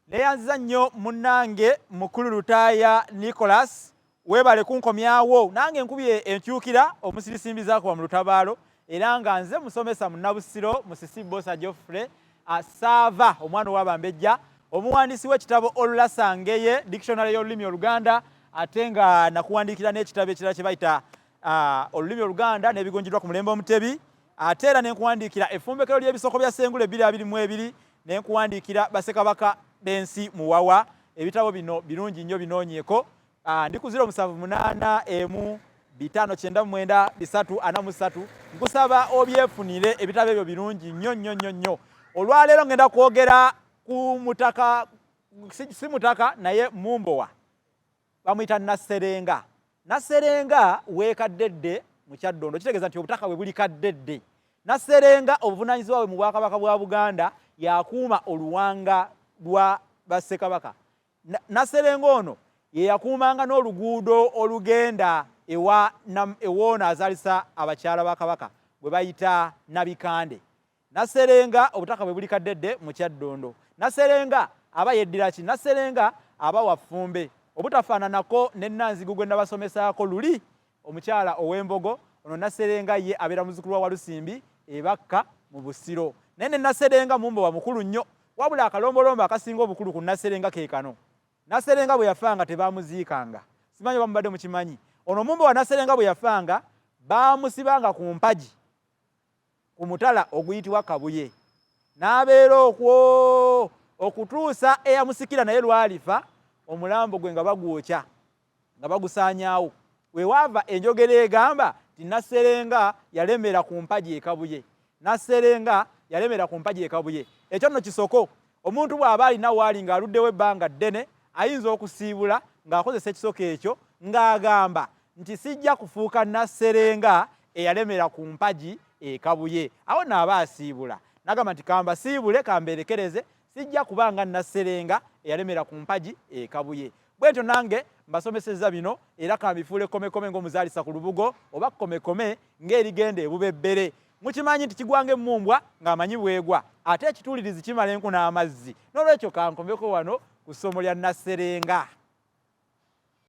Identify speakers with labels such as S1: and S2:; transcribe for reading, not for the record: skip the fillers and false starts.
S1: Neyanziza nnyo munnange mukulu Lutaaya Nicholas webale kunkomyawo nange nkubye enkyukira omusirisimbizaako mu lutabaalo era nga nze musomesa mu Nabusiro Musisi Bosa Geoffrey Sava omwana w'Abambejja omuwandiisi w'ekitabo Olulasangeye dictionary y'olulimi Oluganda ate nga nakuwandiikira n'ekitabo ekirala kye bayita olulimi Oluganda n'ebigonjiddwa ku mulembe Omutebi ate era nenkuwandiikira effumbekero ly'ebisoko bya Ssengule 2022 nenkuwandiikira Bassekabaka b'ensi Muwawa ebitabo bino birungi nnyo binoonyeeko ndi ku 0781599343 nkusaba obyefunire ebitabo ebyo birungi nnyo olwaleero ngenda kwogera ku mutaka si mutaka naye mumbowa bamuyita Nnasserenga. Nnasserenga weekaddedde mu Kyaddondo kitegeeza nti obutaka bwe buli kaddedde. Nnasserenga obuvunaanyizibwa bwe mu Bwakabaka bwa Buganda yakuuma oluwanga lwa Bassekabaka. Nnasserenga ono ye yakuumanga n'oluguudo olugenda ewoono azaalisa abakyala ba Kabaka bwe bayita Nabikande. Nnasserenga obutaka bwe buli kaddedde mu Kyaddondo. Nnasserenga aba yeddira ki? Nnasserenga aba wafumbe obutafaananako ne Nnanzigu gwe nabasomesaako luli omukyala ow'Embogo. Ono Nnasserenga ye abeera muzzukulu wa Walusimbi ebakka mu Busiro. Naye ne Nnasserenga mumbowa mukulu nnyo wabula akalombolombo akasinga obukulu ku Nnasserenga ke kano. Nnasserenga bwe yafanga tebaamuziikanga. Simanyi bamubadde mukimanyi. Ono mumbowa Nnasserenga bwe yafanga baamusibanga ku mpagi ku mutala oguyitibwa Kabuye. N'abeera okwo okutuusa eyamusikira naye lwalifa omulambo gwe nga bagwokya nga bagusaanyaawo. Wewaava enjogera egamba ti Nnasserenga yalemera ku mpagi e Kabuye. Nnasserenga yalemera ku mpagi e Kabuye. Ekyo nno kisoko omuntu bw'aba alina waali ng'aluddewo ebbanga ddene ayinza okusiibula ng'akozesa ekisoko ekyo ng'agamba nti sijja kufuuka Nnasserenga eyalemera ku mpagi e Kabuye. Awo n'aba asiibula n'agamba nti kamba siibule kambeerekereze sijja kubanga Nnasserenga eyalemera ku mpagi e Kabuye. Bwentyo nange mbasomesezza bino era kambifuule komekome ng'omuzaalisa ku lubugo oba komekome ng'erigenda ebubebbere. Mukimanyi nti kigwanga emmumbwa ng'amanyi bwegwa ate ekituulirizi kimala enku n'amazzi. N'olwekyo kankomeko wano ku ssomo lya Nnasserenga.